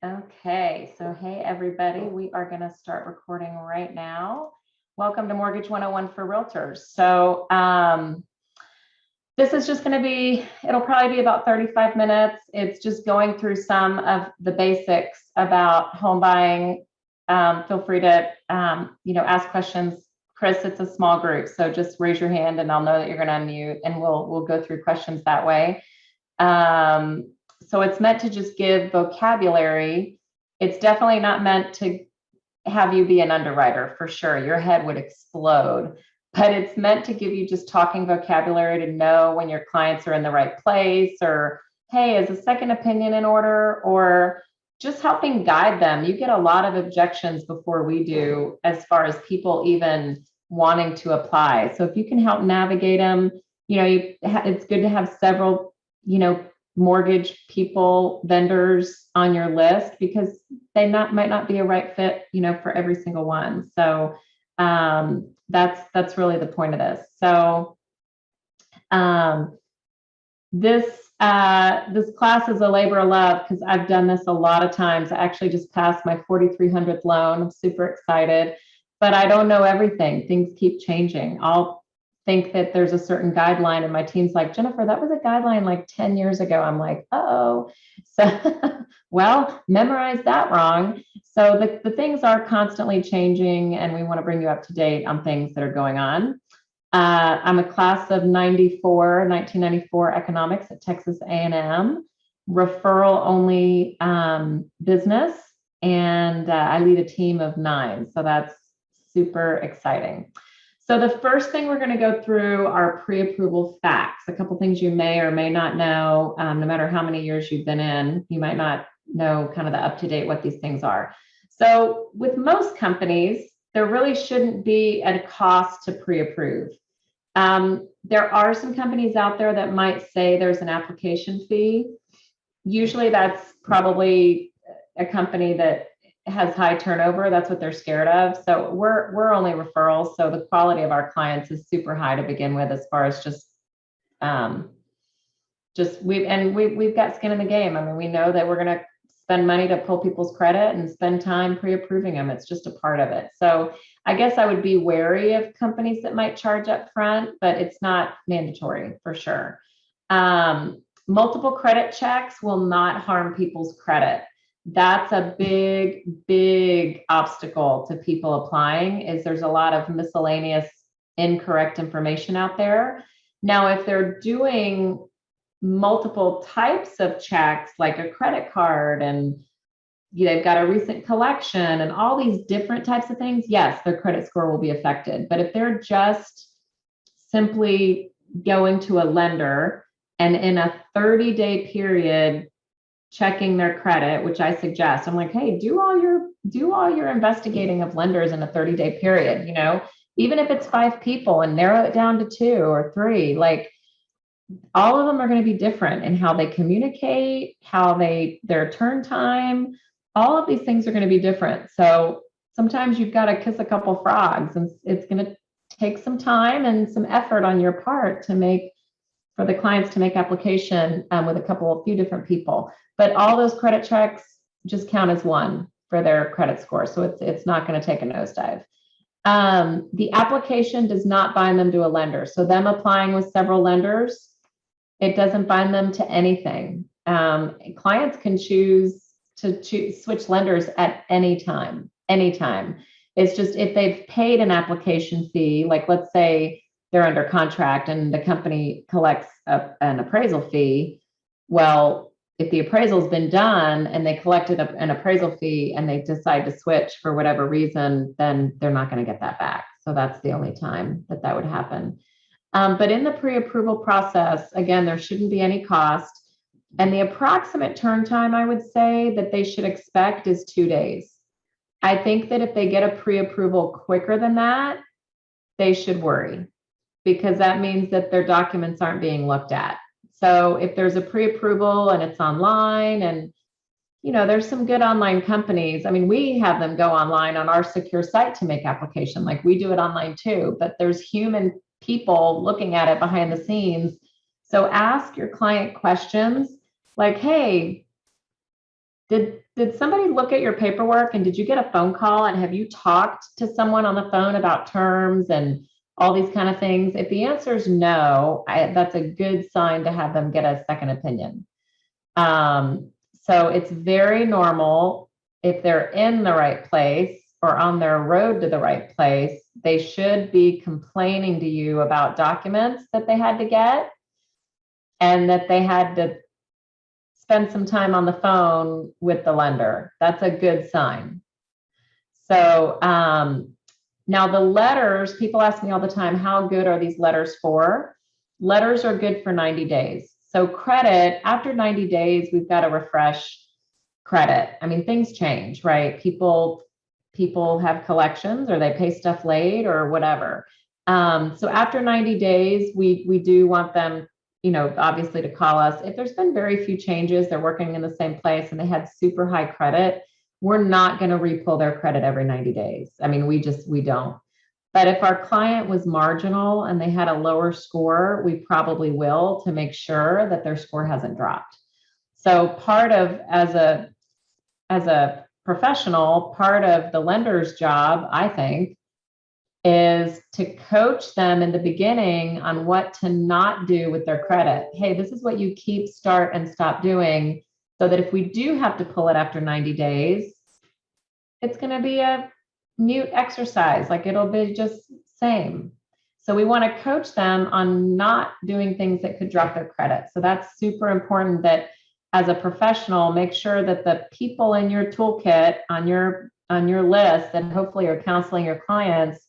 Okay, so hey everybody, we are going to start recording right now. Welcome to Mortgage 101 for Realtors. So this is just going to be, it'll probably be about 35 minutes. It's just going through some of the basics about home buying. Feel free to ask questions. Chris, it's a small group, so just raise your hand and I'll know that you're going to unmute, and we'll go through questions that way. So it's meant to just give vocabulary. It's definitely not meant to have you be an underwriter, for sure. Your head would explode. But it's meant to give you just talking vocabulary to know when your clients are in the right place, or, hey, is a second opinion in order, or just helping guide them. You get a lot of objections before we do, as far as people even wanting to apply. So if you can help navigate them, it's good to have several, mortgage people, vendors on your list, because they might not be a right fit, for every single one. So that's really the point of this. So this class is a labor of love, because I've done this a lot of times. I actually just passed my 4,300th loan. I'm super excited, but I don't know everything. Things keep changing. I'll think that there's a certain guideline, and my team's like, Jennifer, that was a guideline like 10 years ago. I'm like, oh, so well, memorize that wrong. So the things are constantly changing, and we want to bring you up to date on things that are going on. I'm a class of 1994 economics at Texas A&M, referral only business, and I lead a team of 9. So that's super exciting. So the first thing we're going to go through are pre-approval facts. A couple things you may or may not know. No matter how many years you've been in, you might not know kind of the up-to-date what these things are. So with most companies, there really shouldn't be a cost to pre-approve. There are some companies out there that might say there's an application fee. Usually that's probably a company that has high turnover. That's what they're scared of. So we're only referrals. So the quality of our clients is super high to begin with, as far as we've got skin in the game. I mean, we know that we're going to spend money to pull people's credit and spend time pre-approving them. It's just a part of it. So I guess I would be wary of companies that might charge up front, but it's not mandatory for sure. Multiple credit checks will not harm people's credit. That's a big, big obstacle to people applying, is there's a lot of miscellaneous incorrect information out there. Now, if they're doing multiple types of checks, like a credit card, and they've got a recent collection and all these different types of things, yes, their credit score will be affected. But if they're just simply going to a lender and in a 30-day period checking their credit, which I suggest, I'm like, hey, do all your investigating of lenders in a 30-day period, even if it's 5 people, and narrow it down to 2 or 3. Like, all of them are going to be different in how they communicate, their turn time. All of these things are going to be different. So sometimes you've got to kiss a couple frogs, and it's going to take some time and some effort on your part for the clients to make application with a few different people. But all those credit checks just count as one for their credit score. So it's not going to take a nosedive. The application does not bind them to a lender. So them applying with several lenders, it doesn't bind them to anything. Clients can choose to switch lenders at any time. It's just, if they've paid an application fee, like let's say they're under contract and the company collects an appraisal fee. Well, if the appraisal's been done and they collected an appraisal fee and they decide to switch for whatever reason, then they're not going to get that back. So that's the only time that would happen. But in the pre-approval process, again, there shouldn't be any cost. And the approximate turn time, I would say, that they should expect is 2 days. I think that if they get a pre-approval quicker than that, they should worry, because that means that their documents aren't being looked at. So if there's a pre-approval and it's online, and there's some good online companies. I mean, we have them go online on our secure site to make application. Like, we do it online too, but there's human people looking at it behind the scenes. So ask your client questions like, hey, did somebody look at your paperwork, and did you get a phone call, and have you talked to someone on the phone about terms and all these kind of things? If the answer is no, that's a good sign to have them get a second opinion. So it's very normal if they're in the right place or on their road to the right place, they should be complaining to you about documents that they had to get and that they had to spend some time on the phone with the lender. That's a good sign. So now the letters, people ask me all the time, how good are these letters for? Letters are good for 90 days. So credit, after 90 days, we've got to refresh credit. I mean, things change, right? People have collections, or they pay stuff late or whatever. So after 90 days, we do want them, obviously to call us. If there's been very few changes, they're working in the same place and they had super high credit, we're not going to re-pull their credit every 90 days. I mean, we don't. But if our client was marginal and they had a lower score, we probably will, to make sure that their score hasn't dropped. So part of, as a professional, part of the lender's job, I think, is to coach them in the beginning on what to not do with their credit. Hey, this is what you keep, start, and stop doing, so that if we do have to pull it after 90 days, it's going to be a mute exercise. Like, it'll be just same. So we want to coach them on not doing things that could drop their credit. So that's super important, that as a professional, make sure that the people in your toolkit, on your list, and hopefully are counseling your clients,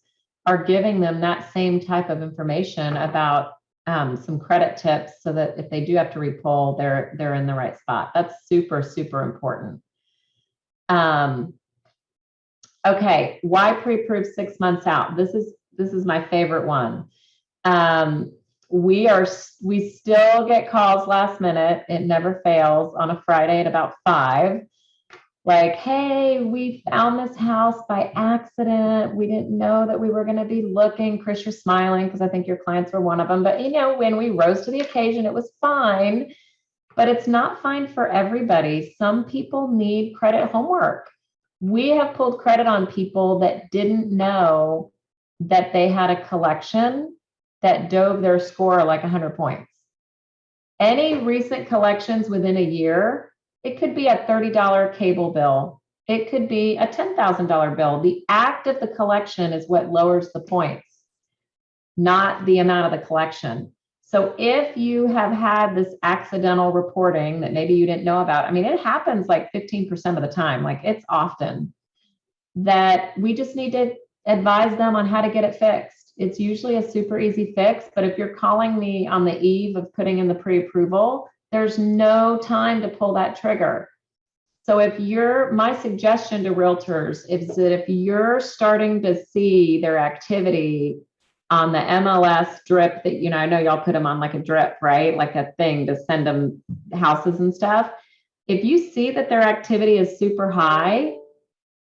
are giving them that same type of information about some credit tips, so that if they do have to repull, they're in the right spot. That's super, super important. Okay, why pre-approve 6 months out? This is my favorite one. We still get calls last minute. It never fails on a Friday at about 5. Like, hey, we found this house by accident. We didn't know that we were going to be looking. Chris, you're smiling because I think your clients were one of them. But when we rose to the occasion, it was fine. But it's not fine for everybody. Some people need credit homework. We have pulled credit on people that didn't know that they had a collection that dove their score like 100 points. Any recent collections within a year, it could be a $30 cable bill. It could be a $10,000 bill. The act of the collection is what lowers the points, not the amount of the collection. So if you have had this accidental reporting that maybe you didn't know about, I mean, it happens like 15% of the time, like it's often, that we just need to advise them on how to get it fixed. It's usually a super easy fix, but if you're calling me on the eve of putting in the pre-approval, there's no time to pull that trigger. So my suggestion to realtors is that if you're starting to see their activity on the MLS drip that, I know y'all put them on like a drip, right? Like a thing to send them houses and stuff. If you see that their activity is super high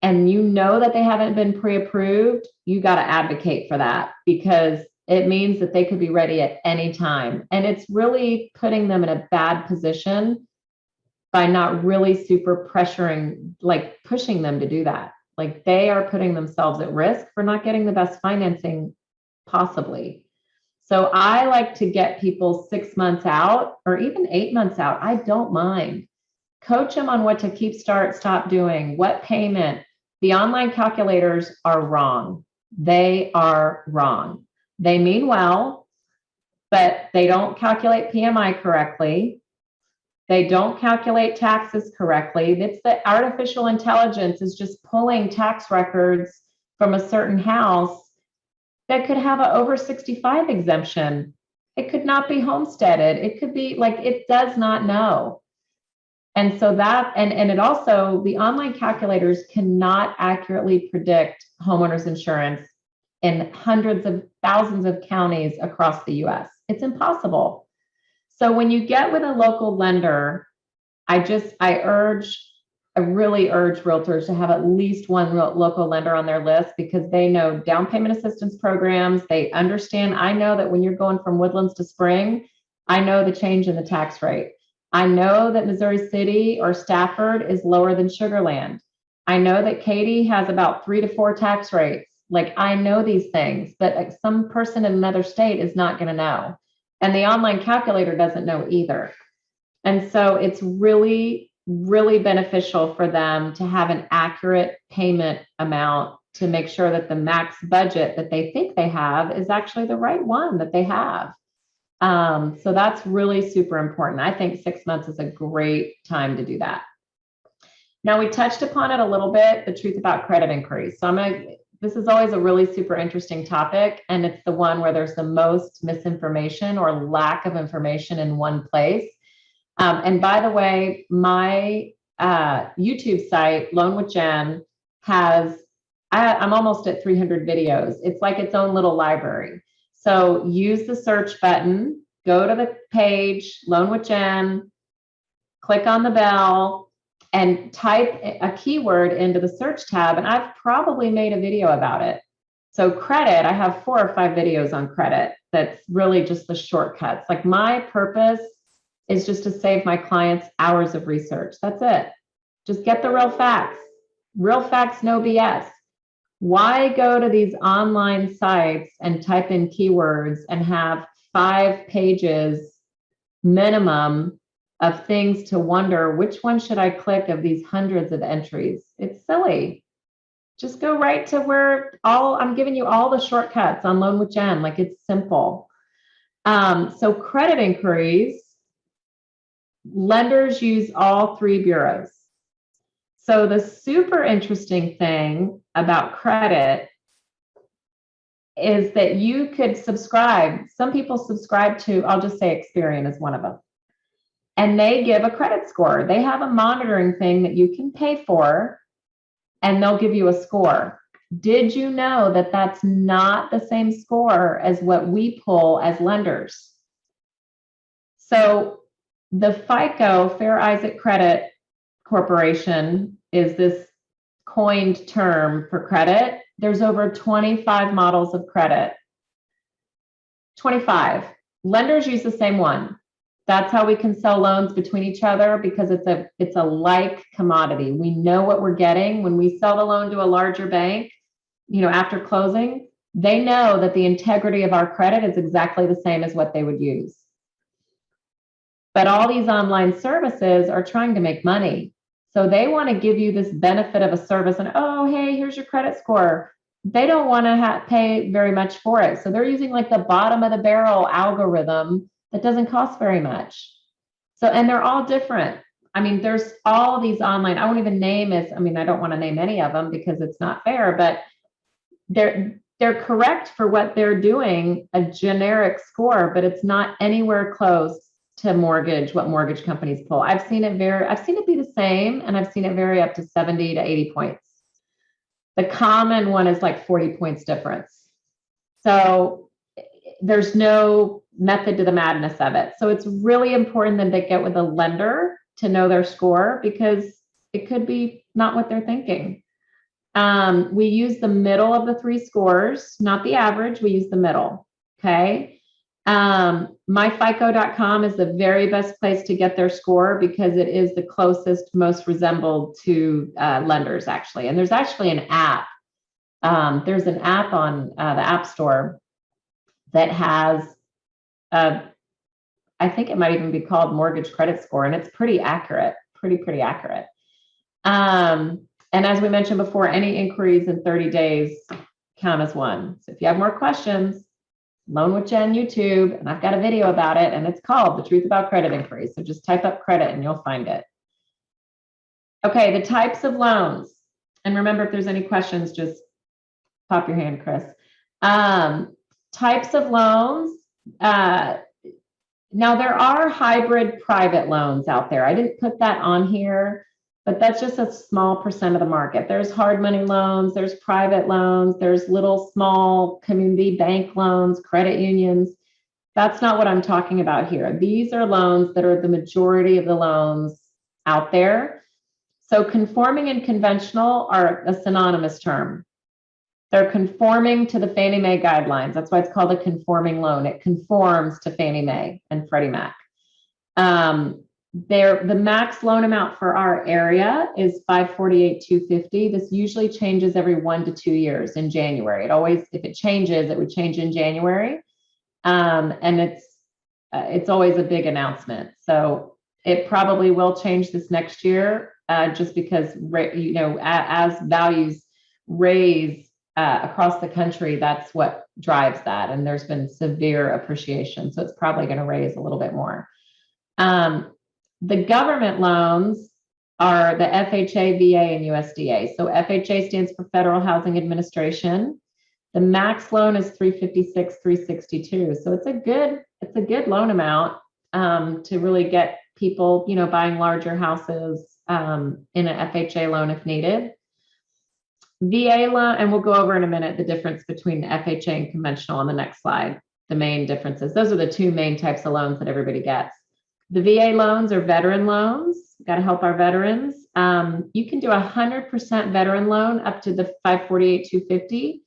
and you know that they haven't been pre-approved, you got to advocate for that, because it means that they could be ready at any time. And it's really putting them in a bad position by not really super pressuring, like pushing them to do that. Like, they are putting themselves at risk for not getting the best financing possibly. So I like to get people 6 months out or even 8 months out. I don't mind. Coach them on what to keep, start, stop doing, what payment. The online calculators are wrong. They are wrong. They mean well, but they don't calculate PMI correctly. They don't calculate taxes correctly. It's the artificial intelligence is just pulling tax records from a certain house that could have an over 65 exemption. It could not be homesteaded. It could be like, it does not know. And so and it also, the online calculators cannot accurately predict homeowners insurance in hundreds of thousands of counties across the US. It's impossible. So when you get with a local lender, I really urge realtors to have at least one local lender on their list, because they know down payment assistance programs. They understand. I know that when you're going from Woodlands to Spring, I know the change in the tax rate. I know that Missouri City or Stafford is lower than Sugar Land. I know that Katy has about 3 to 4 tax rates. Like, I know these things, but like some person in another state is not going to know. And the online calculator doesn't know either. And so it's really, really beneficial for them to have an accurate payment amount to make sure that the max budget that they think they have is actually the right one that they have. So that's really super important. I think 6 months is a great time to do that. Now, we touched upon it a little bit, the truth about credit inquiries. So this is always a really super interesting topic, and it's the one where there's the most misinformation or lack of information in one place. And by the way, my YouTube site, Loan with Jen, I'm almost at 300 videos. It's like its own little library. So use the search button, go to the page, Loan with Jen, click on the bell, and type a keyword into the search tab. And I've probably made a video about it. So credit, I have 4 or 5 videos on credit. That's really just the shortcuts. Like, my purpose is just to save my clients hours of research. That's it. Just get the real facts. Real facts, no BS. Why go to these online sites and type in keywords and have 5 pages minimum of things to wonder which one should I click of these hundreds of entries? It's silly. Just go right to where I'm giving you all the shortcuts on Loan with Jen. Like, it's simple. So credit inquiries, lenders use all 3 bureaus. So the super interesting thing about credit is that you could subscribe. Some people subscribe to, I'll just say Experian is one of them. And they give a credit score. They have a monitoring thing that you can pay for, and they'll give you a score. Did you know that that's not the same score as what we pull as lenders? So the FICO, Fair Isaac Credit Corporation, is this coined term for credit. There's over 25 models of credit. 25. Lenders use the same one. That's how we can sell loans between each other, because it's a like commodity. We know what we're getting when we sell the loan to a larger bank. After closing, they know that the integrity of our credit is exactly the same as what they would use. But all these online services are trying to make money. So they want to give you this benefit of a service and, oh, hey, here's your credit score. They don't want to pay very much for it. So they're using like the bottom of the barrel algorithm that doesn't cost very much. So, and they're all different. I mean, there's all these online, I won't even name it. I mean, I don't want to name any of them because it's not fair, but they're correct for what they're doing, a generic score, but it's not anywhere close to what mortgage companies pull. I've seen it be the same, and I've seen it vary up to 70 to 80 points. The common one is like 40 points difference. So there's no method to the madness of it. So it's really important that they get with a lender to know their score, because it could be not what they're thinking. We use the middle of the 3 scores, not the average. We use the middle. Okay. MyFICO.com is the very best place to get their score, because it is the closest, most resembled to lenders, actually. And there's actually an app. There's an app on the App Store that has, I think it might even be called Mortgage Credit Score, and it's pretty accurate, pretty accurate. And as we mentioned before, any inquiries in 30 days count as one. So if you have more questions, Loan with Jen YouTube, and I've got a video about it, and it's called The Truth About Credit Inquiries. So just type up credit and you'll find it. Okay, the types of loans. And remember, if there's any questions, just pop your hand, Chris. Types of loans. Now, there are hybrid private loans out there. I didn't put that on here, but that's just a small percent of the market. There's hard money loans, there's private loans, there's little small community bank loans, credit unions. That's not what I'm talking about here. These are loans that are the majority of the loans out there. So conforming and conventional are a synonymous term. They're conforming to the Fannie Mae guidelines. That's why it's called a conforming loan. It conforms to Fannie Mae and Freddie Mac. The max loan amount for our area is $548,250. This usually changes every 1 to 2 years in January. It always, if it changes, it would change in January. And it's always a big announcement. So it probably will change this next year, just because, as values raise across the country, that's what drives that. And there's been severe appreciation. So it's probably going to raise a little bit more. The government loans are the FHA, VA, and USDA. So FHA stands for Federal Housing Administration. The max loan is $356,362. So it's a good loan amount to really get people, buying larger houses in an FHA loan if needed. VA loan, and we'll go over in a minute the difference between the FHA and conventional on the next slide. The main differences. Those are the two main types of loans that everybody gets. The VA loans are veteran loans. Got to help our veterans. You can do 100% veteran loan up to the $548,250,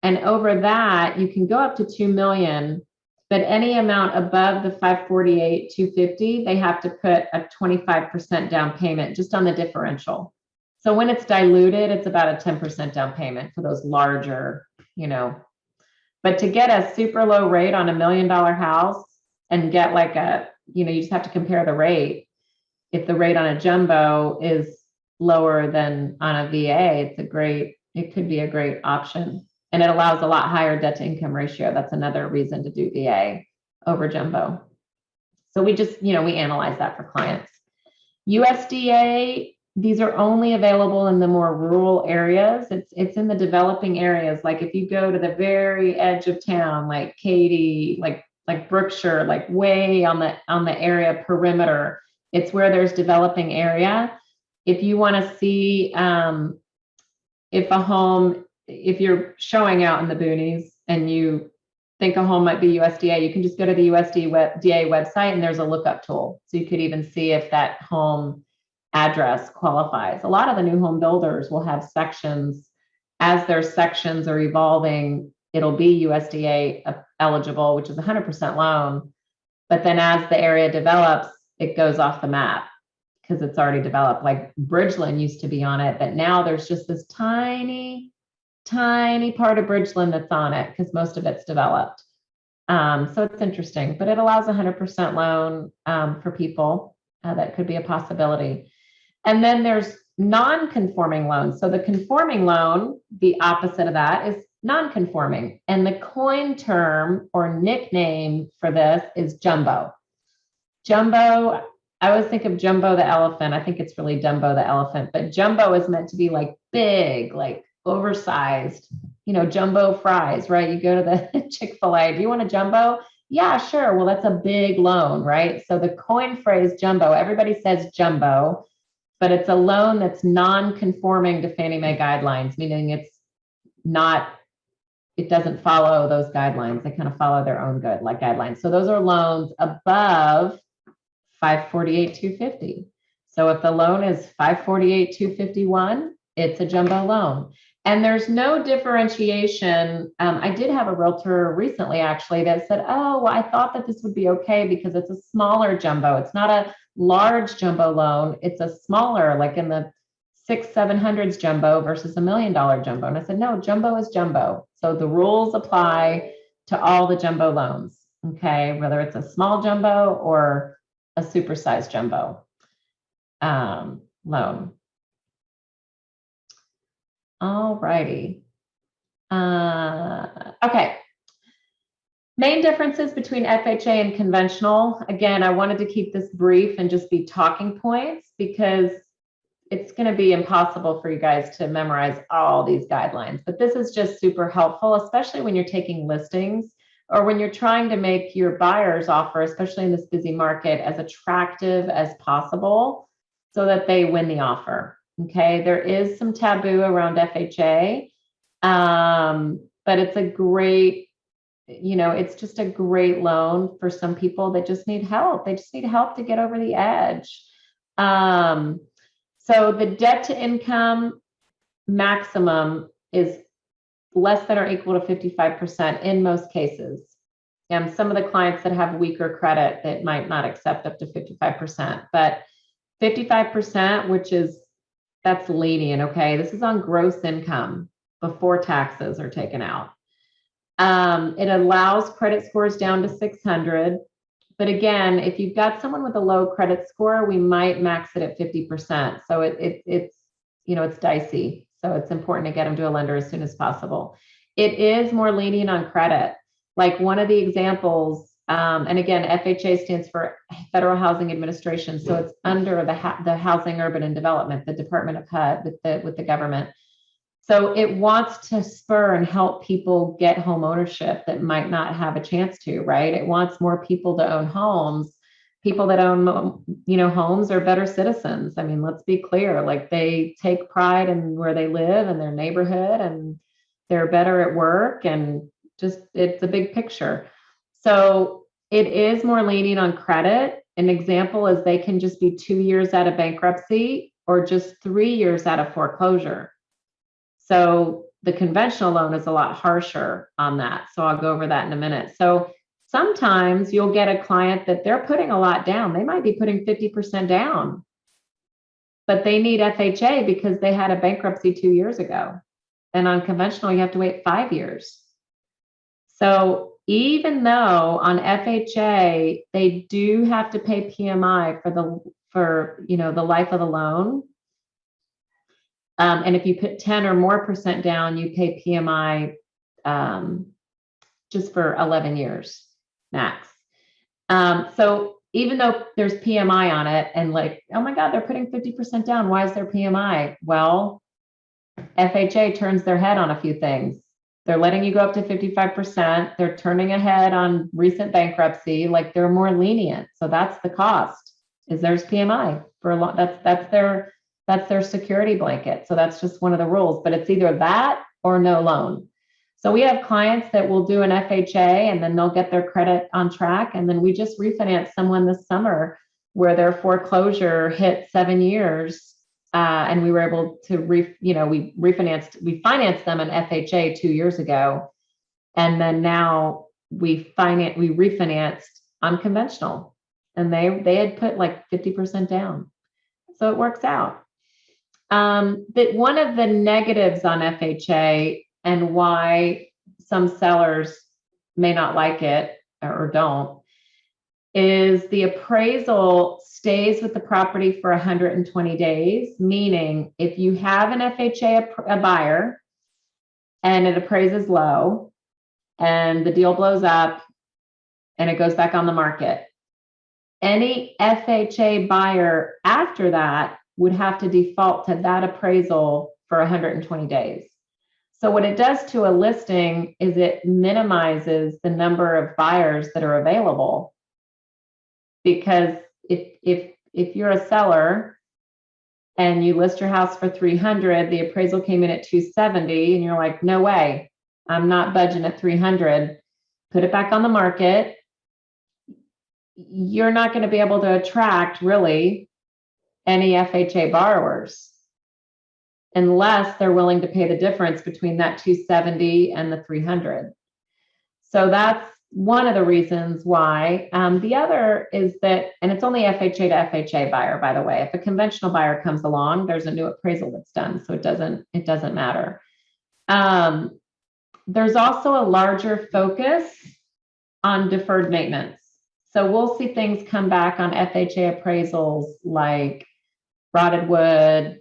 and over that you can go up to $2 million. But any amount above the $548,250, they have to put a 25% down payment just on the differential. So when it's diluted, it's about a 10% down payment for those larger, But to get a super low rate on $1 million house and get like you just have to compare the rate. If the rate on a jumbo is lower than on a VA, it could be a great option. And it allows a lot higher debt to income ratio. That's another reason to do VA over jumbo. So we just, we analyze that for clients. USDA, these are only available in the more rural areas. It's in the developing areas. Like if you go to the very edge of town, like Katy, like Brookshire, like way on the area perimeter, it's where there's developing area. If you want to see if you're showing out in the boonies and you think a home might be USDA, you can just go to the USDA website and there's a lookup tool. So you could even see if that home address qualifies. A lot of the new home builders will have sections. As their sections are evolving, it'll be USDA eligible, which is 100% loan. But then as the area develops, it goes off the map because it's already developed. Like Bridgeland used to be on it, but now there's just this tiny part of Bridgeland that's on it because most of it's developed. So it's interesting, but it allows 100% loan for people. That could be a possibility. And then there's non-conforming loans. So the conforming loan, the opposite of that is non-conforming. And the coin term or nickname for this is jumbo. Jumbo, I always think of Jumbo the elephant. I think it's really Dumbo the elephant, but jumbo is meant to be like big, like oversized, jumbo fries, right? You go to the Chick-fil-A, do you want a jumbo? Yeah, sure. Well, that's a big loan, right? So the coin phrase jumbo, everybody says jumbo, but it's a loan that's non-conforming to Fannie Mae guidelines, meaning it doesn't follow those guidelines. They kind of follow their own guidelines. So those are loans above $548,250. So if the loan is $548,251, it's a jumbo loan. And there's no differentiation. I did have a realtor recently actually that said, oh, well, I thought that this would be okay because it's a smaller jumbo. It's not a large jumbo loan. It's a smaller, like in the 600-700s jumbo versus $1 million jumbo. And I said, no, jumbo is jumbo. So the rules apply to all the jumbo loans, okay? Whether it's a small jumbo or a supersized jumbo loan. All righty. Okay. Main differences between FHA and conventional. Again, I wanted to keep this brief and just be talking points because it's going to be impossible for you guys to memorize all these guidelines. But this is just super helpful, especially when you're taking listings or when you're trying to make your buyer's offer, especially in this busy market, as attractive as possible so that they win the offer. Okay, there is some taboo around FHA, but it's a great, it's just a great loan for some people that just need help. They just need help to get over the edge. So the debt to income maximum is less than or equal to 55% in most cases. And some of the clients that have weaker credit that might not accept up to 55%, but 55%, that's lenient, okay? This is on gross income before taxes are taken out. It allows credit scores down to 600. But again, if you've got someone with a low credit score, we might max it at 50%. So it's dicey. So it's important to get them to a lender as soon as possible. It is more lenient on credit. Like one of the examples, and again, FHA stands for Federal Housing Administration. So it's under the Housing, Urban and Development, the Department of HUD with the government. So it wants to spur and help people get home ownership that might not have a chance to, right? It wants more people to own homes. People that own, homes are better citizens. I mean, let's be clear, like they take pride in where they live and their neighborhood, and they're better at work, and just, it's a big picture. So it is more lenient on credit. An example is they can just be 2 years out of bankruptcy or just 3 years out of foreclosure. So the conventional loan is a lot harsher on that. So I'll go over that in a minute. So sometimes you'll get a client that they're putting a lot down. They might be putting 50% down, but they need FHA because they had a bankruptcy 2 years ago. And on conventional, you have to wait 5 years. So even though on FHA, they do have to pay PMI for the life of the loan. And if you put 10 or more % down, you pay PMI just for 11 years max. So even though there's PMI on it, and like, oh my God, they're putting 50% down. Why is there PMI? Well, FHA turns their head on a few things. They're letting you go up to 55%. They're turning ahead on recent bankruptcy. Like they're more lenient. So that's the cost, is there's PMI for a lot. That's their security blanket. So that's just one of the rules, but it's either that or no loan. So we have clients that will do an FHA and then they'll get their credit on track. And then we just refinanced someone this summer where their foreclosure hit 7 years. And we were able to, we financed them an FHA 2 years ago. And then now we refinanced unconventional, and they had put like 50% down. So it works out. But one of the negatives on FHA and why some sellers may not like it or don't is the appraisal stays with the property for 120 days, meaning if you have an FHA a buyer and it appraises low and the deal blows up and it goes back on the market, any FHA buyer after that would have to default to that appraisal for 120 days. So what it does to a listing is it minimizes the number of buyers that are available. Because if you're a seller and you list your house for 300, the appraisal came in at 270, and you're like, no way, I'm not budging at 300, put it back on the market, you're not going to be able to attract really any FHA borrowers unless they're willing to pay the difference between that 270 and the 300. So that's one of the reasons why. The other is that, and it's only FHA to FHA buyer, by the way. If a conventional buyer comes along, there's a new appraisal that's done, so it doesn't matter. There's also a larger focus on deferred maintenance. So we'll see things come back on FHA appraisals like rotted wood,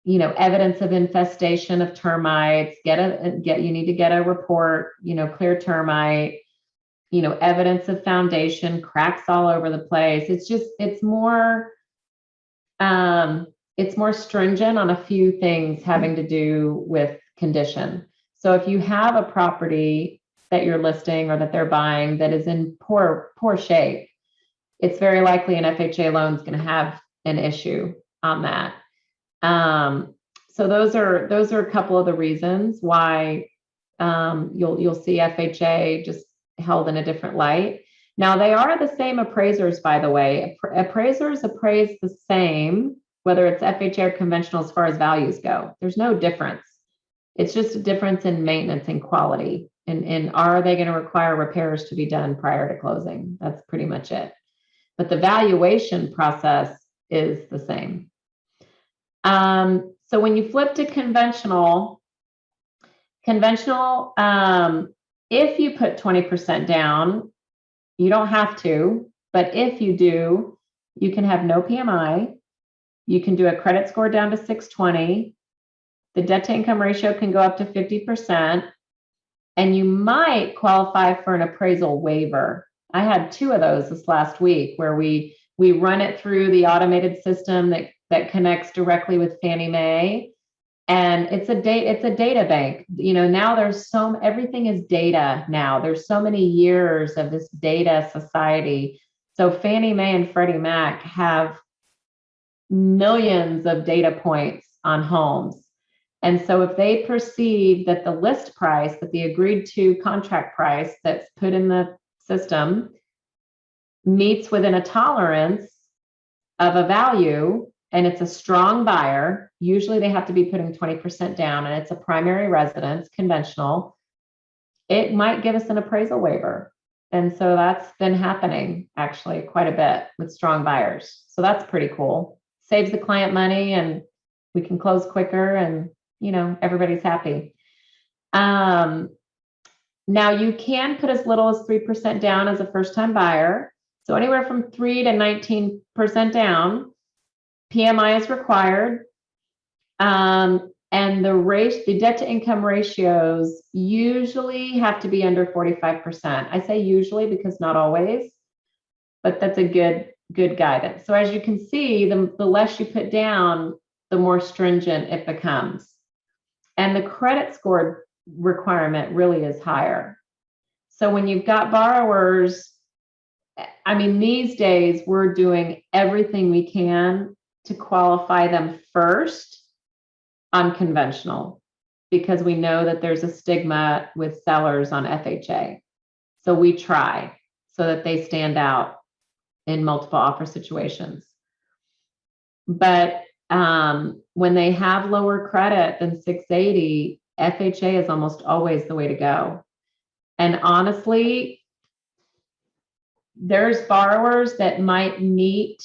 evidence of infestation of termites, you need to get a report, clear termite, evidence of foundation, cracks all over the place. It's more stringent on a few things having to do with condition. So if you have a property that you're listing or that they're buying that is in poor shape, it's very likely an FHA loan is going to have an issue on that. So those are a couple of the reasons why you'll see FHA just held in a different light. Now they are the same appraisers, by the way. Appraisers appraise the same, whether it's FHA or conventional as far as values go. There's no difference. It's just a difference in maintenance and quality. And are they going to require repairs to be done prior to closing? That's pretty much it. But the valuation process is the same. So when you flip to conventional, if you put 20% down, you don't have to, but if you do, you can have no PMI. You can do a credit score down to 620. The debt to income ratio can go up to 50%, and you might qualify for an appraisal waiver. I had 2 of those this last week where we run it through the automated system that connects directly with Fannie Mae. And it's a data bank. Now everything is data now. There's so many years of this data society. So Fannie Mae and Freddie Mac have millions of data points on homes. And so if they perceive that the list price, that the agreed to contract price that's put in the system meets within a tolerance of a value, and it's a strong buyer, usually they have to be putting 20% down, and it's a primary residence, conventional, it might give us an appraisal waiver. And so that's been happening actually quite a bit with strong buyers. So that's pretty cool. Saves the client money, and we can close quicker, and everybody's happy. Now you can put as little as 3% down as a first-time buyer. So anywhere from 3 to 19% down. PMI is required. And the debt to income ratios usually have to be under 45%. I say usually because not always, but that's a good guidance. So as you can see, the less you put down, the more stringent it becomes. And the credit score requirement really is higher. So when you've got borrowers, these days we're doing everything we can to qualify them first on conventional, because we know that there's a stigma with sellers on FHA. So we try so that they stand out in multiple offer situations. But when they have lower credit than 680, FHA is almost always the way to go. And honestly, there's borrowers that might meet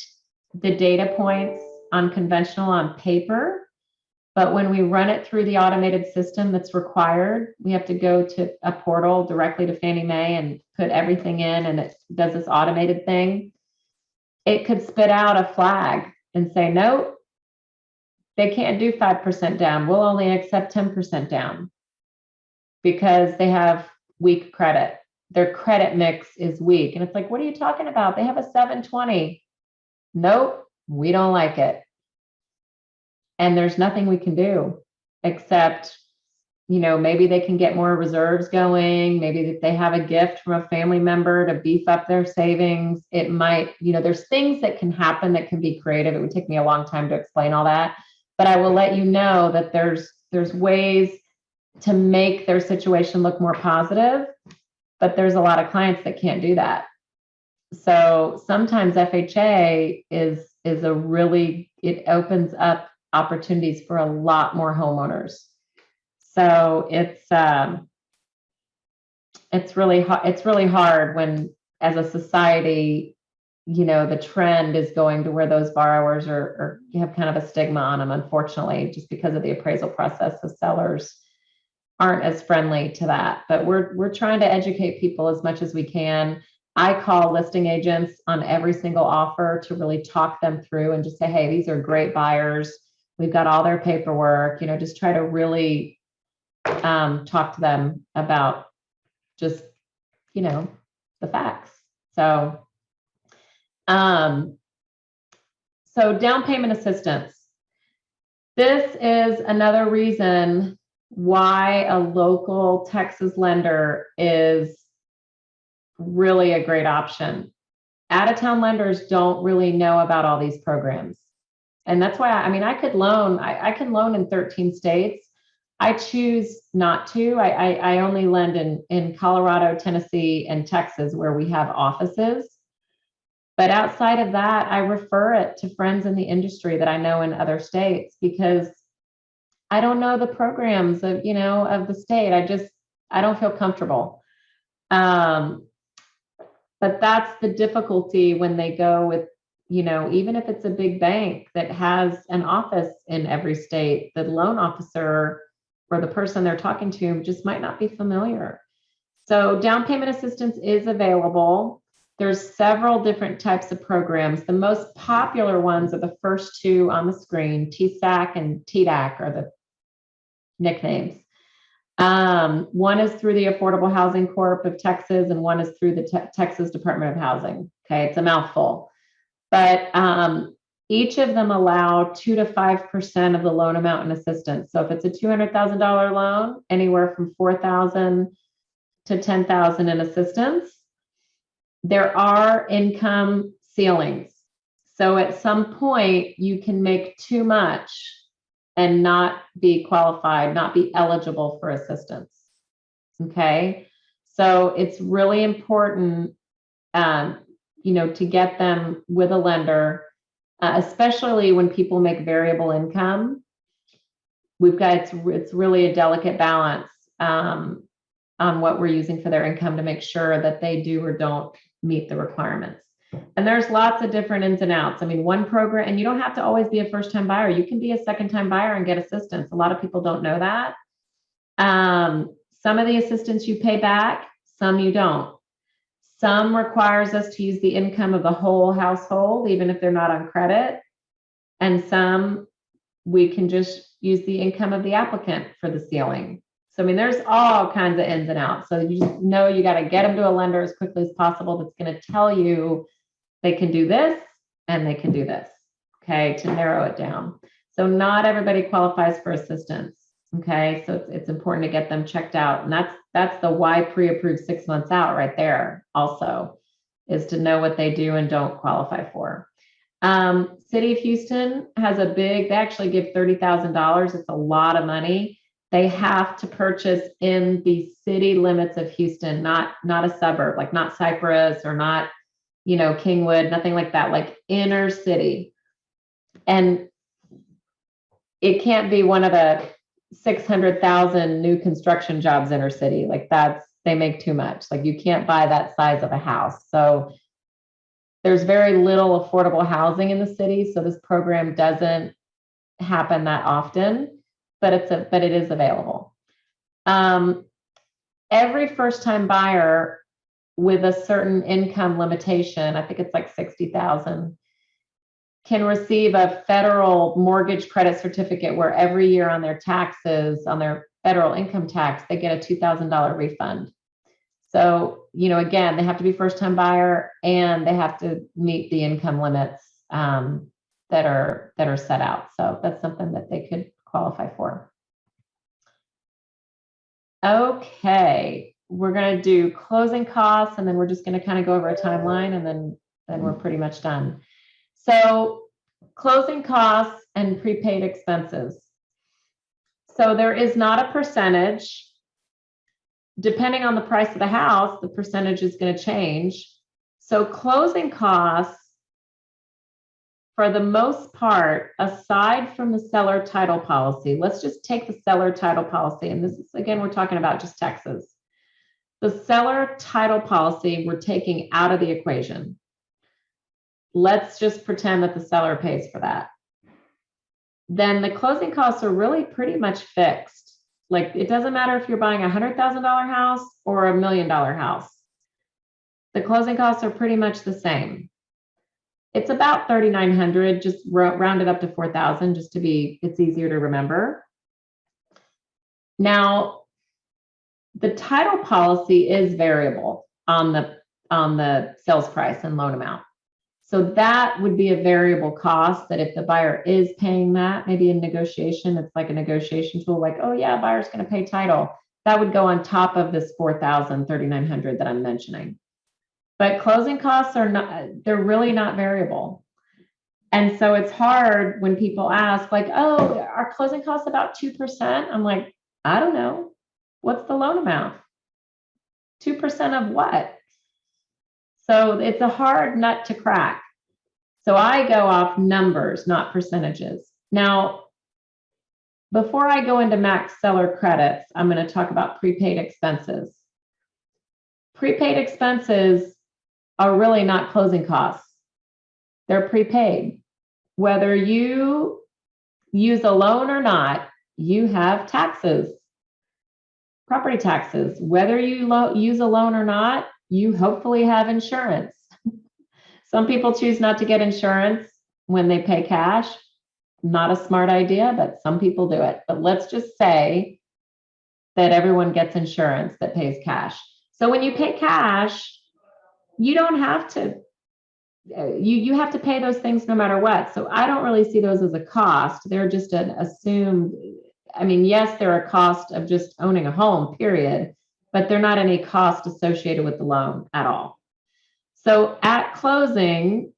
the data points on conventional on paper, but when we run it through the automated system that's required, we have to go to a portal directly to Fannie Mae and put everything in, and it does this automated thing. It could spit out a flag and say, nope, they can't do 5% down. We'll only accept 10% down because they have weak credit. Their credit mix is weak. And it's like, what are you talking about? They have a 720. Nope, we don't like it. And there's nothing we can do except, maybe they can get more reserves going. Maybe if they have a gift from a family member to beef up their savings, it might, there's things that can happen that can be creative. It would take me a long time to explain all that, but I will let you know that there's ways to make their situation look more positive, but there's a lot of clients that can't do that. So sometimes FHA is it opens up opportunities for a lot more homeowners. So it's really hard when, as a society, the trend is going to where those borrowers are have kind of a stigma on them, unfortunately, just because of the appraisal process. The sellers aren't as friendly to that, but we're trying to educate people as much as we can. I call listing agents on every single offer to really talk them through and just say, hey, these are great buyers. We've got all their paperwork, just try to really talk to them about just, the facts. So down payment assistance. This is another reason why a local Texas lender is really a great option. Out-of-town lenders don't really know about all these programs. And that's why, I can loan in 13 states. I choose not to. I only lend in Colorado, Tennessee, and Texas, where we have offices. But outside of that, I refer it to friends in the industry that I know in other states, because I don't know the programs of, of the state. I don't feel comfortable. But that's the difficulty when they go with, even if it's a big bank that has an office in every state, the loan officer or the person they're talking to just might not be familiar. So down payment assistance is available. There's several different types of programs. The most popular ones are the first two on the screen. TSAC and TDAC are the nicknames. One is through the Affordable Housing Corp of Texas, and one is through the Texas Department of Housing. Okay, it's a mouthful. But each of them allow 2 to 5% of the loan amount in assistance. So if it's a $200,000 loan, anywhere from $4,000 to $10,000 in assistance. There are income ceilings. So at some point, you can make too much and not be qualified, not be eligible for assistance. Okay. So it's really important, to get them with a lender, especially when people make variable income. It's really a delicate balance on what we're using for their income to make sure that they do or don't meet the requirements. And there's lots of different ins and outs. I mean, one program, and you don't have to always be a first-time buyer. You can be a second-time buyer and get assistance. A lot of people don't know that. Some of the assistance you pay back, some you don't. Some requires us to use the income of the whole household, even if they're not on credit. And some, we can just use the income of the applicant for the ceiling. So, I mean, there's all kinds of ins and outs. So you just know you got to get them to a lender as quickly as possible that's going to tell you they can do this and they can do this, okay, to narrow it down. So not everybody qualifies for assistance, okay? So it's important to get them checked out. And that's the why pre-approved 6 months out right there also, is to know what they do and don't qualify for. City of Houston has they actually give $30,000. It's a lot of money. They have to purchase in the city limits of Houston, not a suburb, like not Cypress or not, Kingwood, nothing like that, like inner city. And it can't be one of the 600,000 new construction jobs inner city. Like they make too much. Like you can't buy that size of a house. So there's very little affordable housing in the city. So this program doesn't happen that often. But it is available. Every first-time buyer with a certain income limitation, I think it's like 60,000, can receive a federal mortgage credit certificate where every year on their taxes, on their federal income tax, they get a $2,000 refund. So, again, they have to be first-time buyer and they have to meet the income limits that are set out. So that's something that they could qualify for. Okay, we're going to do closing costs, and then we're just going to kind of go over a timeline, and then we're pretty much done. So closing costs and prepaid expenses. So there is not a percentage. Depending on the price of the house, the percentage is going to change. So closing costs, for the most part, aside from the seller title policy, let's just take the seller title policy. And this is, again, we're talking about just Texas. The seller title policy we're taking out of the equation. Let's just pretend that the seller pays for that. Then the closing costs are really pretty much fixed. Like it doesn't matter if you're buying a $100,000 house or $1 million house. The closing costs are pretty much the same. It's about $3,900, just round it up to $4,000 just to it's easier to remember. Now, the title policy is variable on the sales price and loan amount. So that would be a variable cost that if the buyer is paying that, maybe in negotiation, it's like a negotiation tool, like, oh yeah, buyer's going to pay title. That would go on top of this $4,000, $3,900 that I'm mentioning. But closing costs they're really not variable. And so it's hard when people ask like, oh, are closing costs about 2%? I'm like, I don't know. What's the loan amount? 2% of what? So it's a hard nut to crack. So I go off numbers, not percentages. Now, before I go into max seller credits, I'm going to talk about prepaid expenses. Prepaid expenses are really not closing costs. They're prepaid. Whether you use a loan or not, you have taxes, property taxes. Whether you use a loan or not, you hopefully have insurance. Some people choose not to get insurance when they pay cash. Not a smart idea, but some people do it. But let's just say that everyone gets insurance that pays cash. So when you pay cash, you don't have to, you have to pay those things no matter what. So I don't really see those as a cost. They're just an assumed, I mean, yes, they're a cost of just owning a home, period, but they're not any cost associated with the loan at all. So at closing,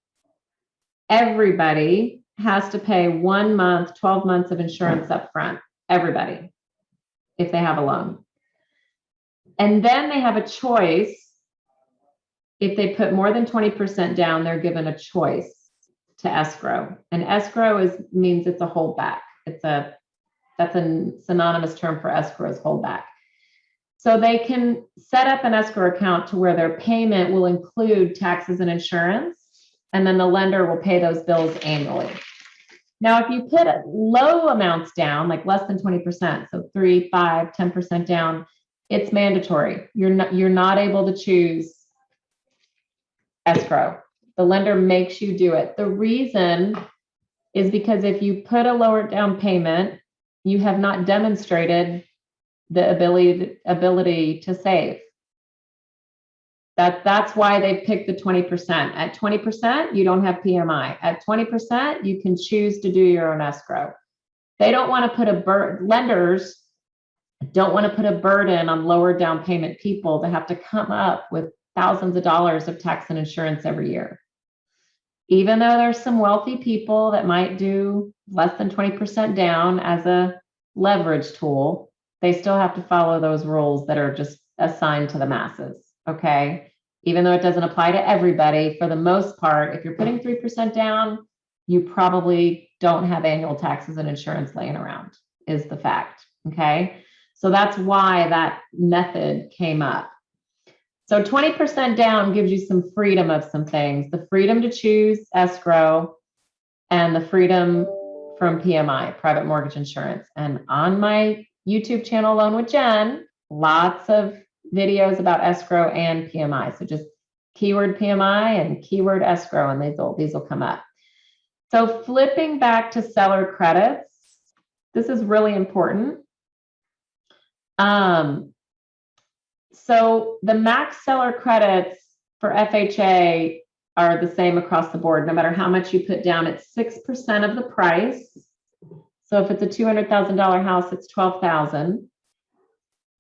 everybody has to pay 1 month, 12 months of insurance up front, everybody, if they have a loan. And then they have a choice. If they put more than 20% down, they're given a choice to escrow. And escrow means it's a holdback. That's a synonymous term for escrow is holdback. So they can set up an escrow account to where their payment will include taxes and insurance, and then the lender will pay those bills annually. Now, if you put low amounts down, like less than 20%, so 3, 5, 10% down, it's mandatory. You're not able to choose escrow. The lender makes you do it. The reason is because if you put a lower down payment, you have not demonstrated the ability to save. That's why they picked the 20%. At 20%, you don't have PMI. At 20%, you can choose to do your own escrow. They don't want to put lenders don't want to put a burden on lower down payment people to have to come up with thousands of dollars of tax and insurance every year. Even though there's some wealthy people that might do less than 20% down as a leverage tool, they still have to follow those rules that are just assigned to the masses, okay? Even though it doesn't apply to everybody, for the most part, if you're putting 3% down, you probably don't have annual taxes and insurance laying around, is the fact, okay? So that's why that method came up. So 20% down gives you some freedom of some things, the freedom to choose escrow and the freedom from PMI, private mortgage insurance. And on my YouTube channel, Loan with Jen, lots of videos about escrow and PMI. So just keyword PMI and keyword escrow, and these will come up. So flipping back to seller credits, this is really important. So the max seller credits for FHA are the same across the board. No matter how much you put down, it's 6% of the price. So if it's a $200,000 house, it's $12,000.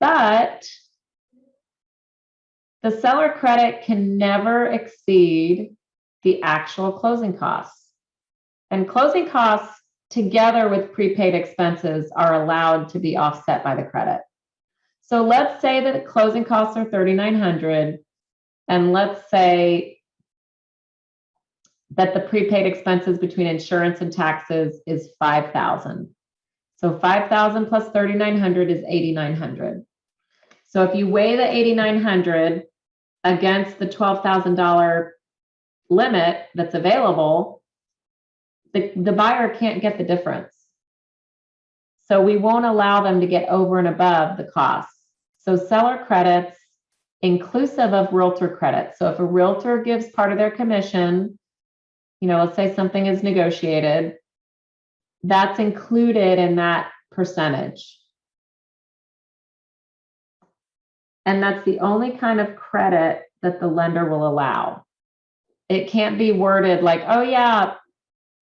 But the seller credit can never exceed the actual closing costs. And closing costs together with prepaid expenses are allowed to be offset by the credit. So let's say that the closing costs are $3,900, and let's say that the prepaid expenses between insurance and taxes is $5,000. So $5,000 plus $3,900 is $8,900. So if you weigh the $8,900 against the $12,000 limit that's available, the buyer can't get the difference. So we won't allow them to get over and above the costs. So seller credits, inclusive of realtor credits. So if a realtor gives part of their commission, let's say something is negotiated, that's included in that percentage. And that's the only kind of credit that the lender will allow. It can't be worded like, oh yeah,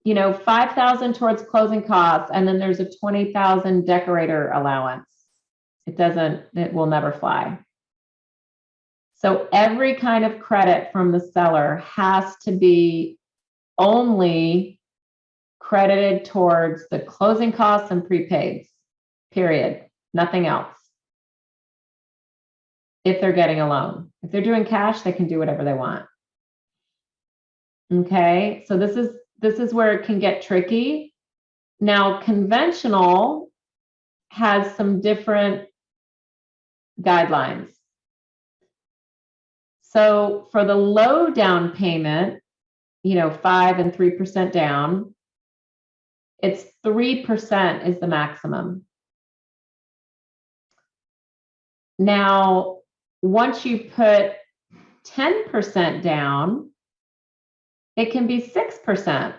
$5,000 towards closing costs, and then there's a $20,000 decorator allowance. It will never fly. So every kind of credit from the seller has to be only credited towards the closing costs and prepaids, period. Nothing else. If they're getting a loan. If they're doing cash, they can do whatever they want. Okay, so this is where it can get tricky. Now, conventional has some different guidelines. So for the low down payment, 5 and 3% down, it's 3% is the maximum. Now, once you put 10% down, it can be 6%.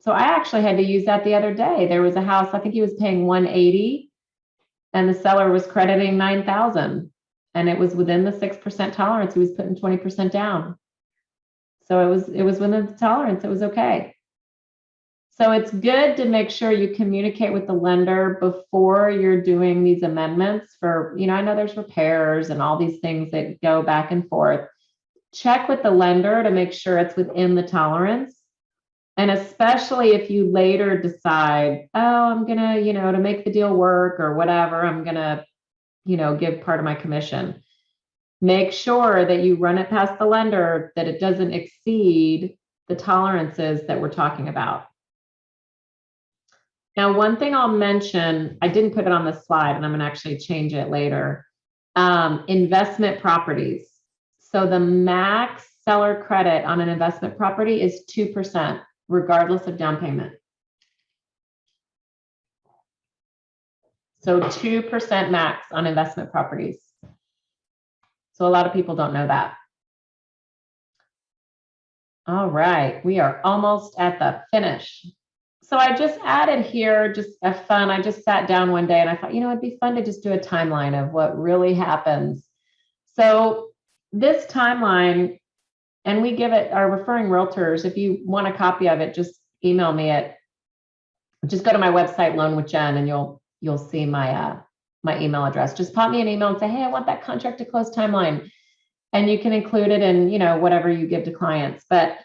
So I actually had to use that the other day. There was a house, I think he was paying $180 and the seller was crediting $9,000 and it was within the 6% tolerance. He was putting 20% down. So it was within the tolerance. It was okay. So it's good to make sure you communicate with the lender before you're doing these amendments for, I know there's repairs and all these things that go back and forth. Check with the lender to make sure it's within the tolerance. And especially if you later decide, I'm going to, to make the deal work or whatever, I'm going to, give part of my commission. Make sure that you run it past the lender, that it doesn't exceed the tolerances that we're talking about. Now, one thing I'll mention, I didn't put it on the slide and I'm going to actually change it later. Investment properties. So the max seller credit on an investment property is 2%, regardless of down payment. So 2% max on investment properties. So a lot of people don't know that. All right, we are almost at the finish. So I just added here just a fun, I just sat down one day and I thought, it'd be fun to just do a timeline of what really happens. So this timeline, and we give it our referring realtors, if you want a copy of it, just email me just go to my website, Loan with Jen, and you'll see my my email address. Just pop me an email and say, hey, I want that contract to close timeline. And you can include it in, whatever you give to clients. But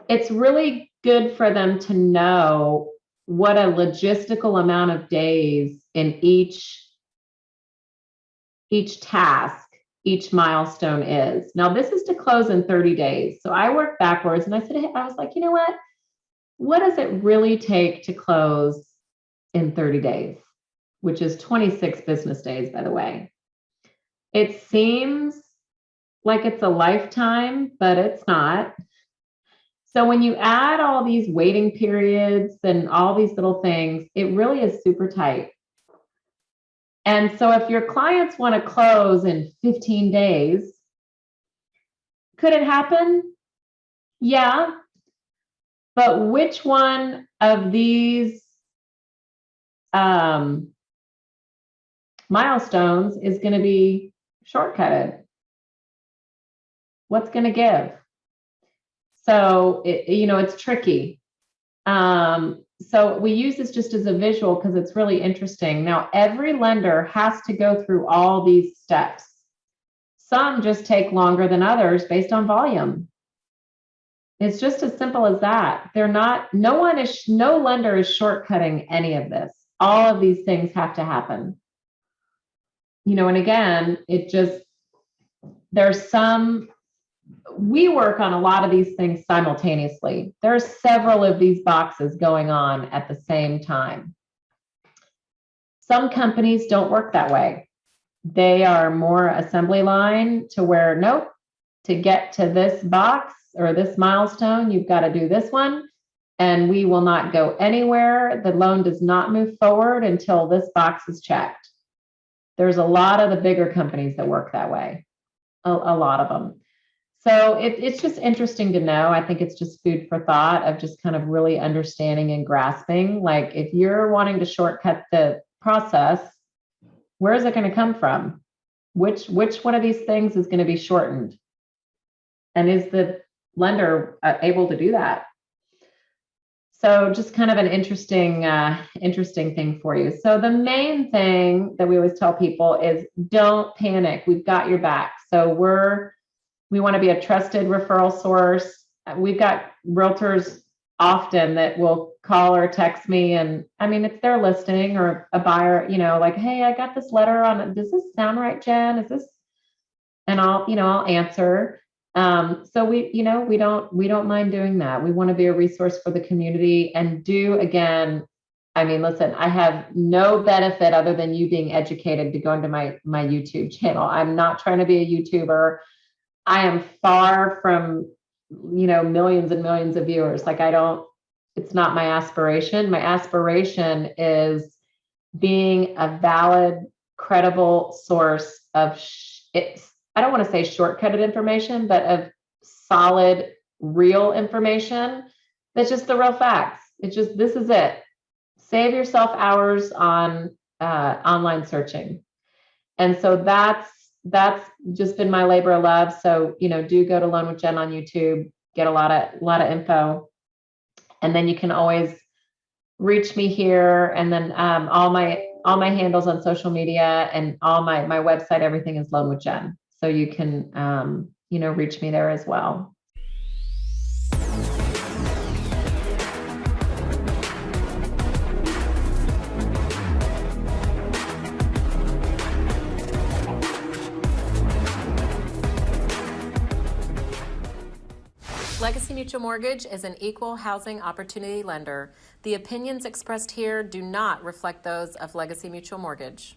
it's really good for them to know what a logistical amount of days in each task, each milestone is. Now, this is to close in 30 days. So I worked backwards and I was like, what does it really take to close in 30 days, which is 26 business days, by the way. It seems like it's a lifetime, but it's not. So when you add all these waiting periods and all these little things, it really is super tight. And so if your clients want to close in 15 days, could it happen? Yeah. But which one of these milestones is going to be shortcutted? What's going to give? So, it's tricky. So we use this just as a visual because it's really interesting. Now, every lender has to go through all these steps. Some just take longer than others based on volume. It's just as simple as that. No lender is shortcutting any of this. All of these things have to happen. And again, we work on a lot of these things simultaneously. There's several of these boxes going on at the same time. Some companies don't work that way. They are more assembly line to where, nope, to get to this box or this milestone, you've got to do this one, and we will not go anywhere. The loan does not move forward until this box is checked. There's a lot of the bigger companies that work that way, a lot of them. So it's just interesting to know. I think it's just food for thought of just kind of really understanding and grasping. Like if you're wanting to shortcut the process, where is it going to come from? Which one of these things is going to be shortened? And is the lender able to do that? So just kind of an interesting thing for you. So the main thing that we always tell people is don't panic. We've got your back. So we want to be a trusted referral source. We've got realtors often that will call or text me, and it's their listing or a buyer, like, hey, I got this letter on, does this sound right, Jen? Is this? And I'll answer. So we don't mind doing that. We want to be a resource for the community and do, again, I mean, listen, I have no benefit other than you being educated to go into my YouTube channel. I'm not trying to be a YouTuber. I am far from, millions and millions of viewers. Like, it's not my aspiration. My aspiration is being a valid, credible source of I don't want to say shortcutted information, but of solid, real information. That's just the real facts. It's just, this is it. Save yourself hours on online searching. And so that's just been my labor of love. So, do go to Loan with Jen on YouTube, get a lot of info. And then you can always reach me here. And then all my handles on social media and all my website, everything is Loan with Jen. So you can reach me there as well. Legacy Mutual Mortgage is an equal housing opportunity lender. The opinions expressed here do not reflect those of Legacy Mutual Mortgage.